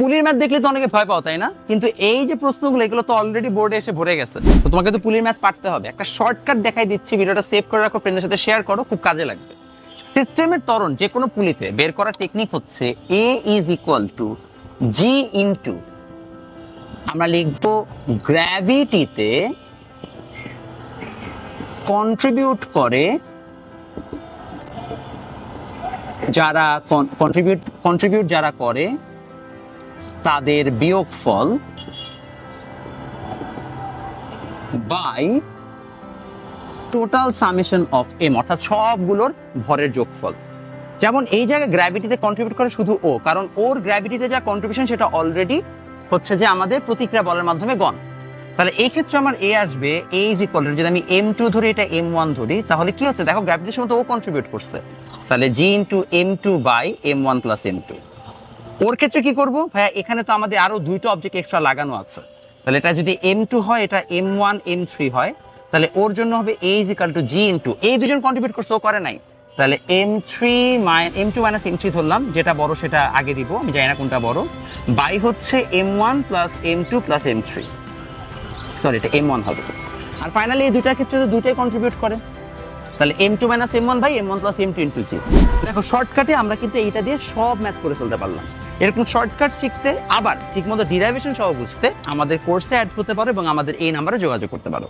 পুলির math দেখলে তো অনেকে ভয় পাও, তাই না? কিন্তু এই যে প্রশ্নগুলো, এগুলো তো অলরেডি বোর্ডে এসে ভরে গেছে। তো তোমাকে তো পুলির ম্যাথ পারতে হবে। একটা শর্টকাট দেখাই দিচ্ছি, ভিডিওটা সেভ করে রাখো, ফ্রেন্ডের সাথে শেয়ার করো, খুব কাজে লাগবে। সিস্টেমের ত্বরণ যে কোনো পুলিতে বের করার টেকনিক হচ্ছে A is equal to G into, আমরা লিখবো গ্র্যাভিটিতে কন্ট্রিবিউট করে যারা কন্ট্রিবিউট যারা করে তাদের বিয়োগফল by total summation of M, অর্থাৎ সবগুলোর ভরের যোগফল। যেমন এই জায়গায় গ্র্যাভিটিতে কন্ট্রিবিউট করে শুধু ও, কারণ ওর গ্র্যাভিটিতে যা কন্ট্রিবিউশন সেটা অলরেডি হচ্ছে যে আমাদের প্রতিক্রিয়া বলের মাধ্যমে গণ। তাহলে এই ক্ষেত্রে আমার এ আসবে এ ইজ ইকুয়াল টু, যদি আমি M2 ধরি, এটা M1 ধরি, তাহলে কি হচ্ছে দেখো, গ্র্যাভিটির সময় তো ও কন্ট্রিবিউট করছে, তাহলে G into M2 by M1 plus M2। ওর ক্ষেত্রে কি করবো ভাইয়া, এখানে তো আমাদের আরো দুইটা অবজেক্ট এক্সট্রা লাগানো আছে, তাহলে এটা যদি M2 হয়, এটা M1 M3 হয়, তাহলে ওর জন্য হবে A is equal to G into, এই দুজন কন্ট্রিবিউট করছে, ও করে নাই, তাহলে M2 মাইনাস M3 ধরলাম, যেটা বড় সেটা আগে দিব, আমি জানি না কোনটা বড়, বাই হচ্ছে M1 plus M2 plus M3, sorry এটা M1 হবে। আর ফাইনালি এই দুইটার ক্ষেত্রে তো দুইটাই কন্ট্রিবিউট করে, তাহলে M2 minus M1 by M1 plus M2 into জি। দেখো শর্টকাটে আমরা কিন্তু এইটা দিয়ে সব ম্যাথ করে ফেলতে পারলাম। এরকম শর্টকাট শিখতে, আবার ঠিকমতো ডিরাইভেশন সহ বুঝতে আমাদের কোর্সে অ্যাড হতে পারো এবং আমাদের এই নাম্বারে যোগাযোগ করতে পারো।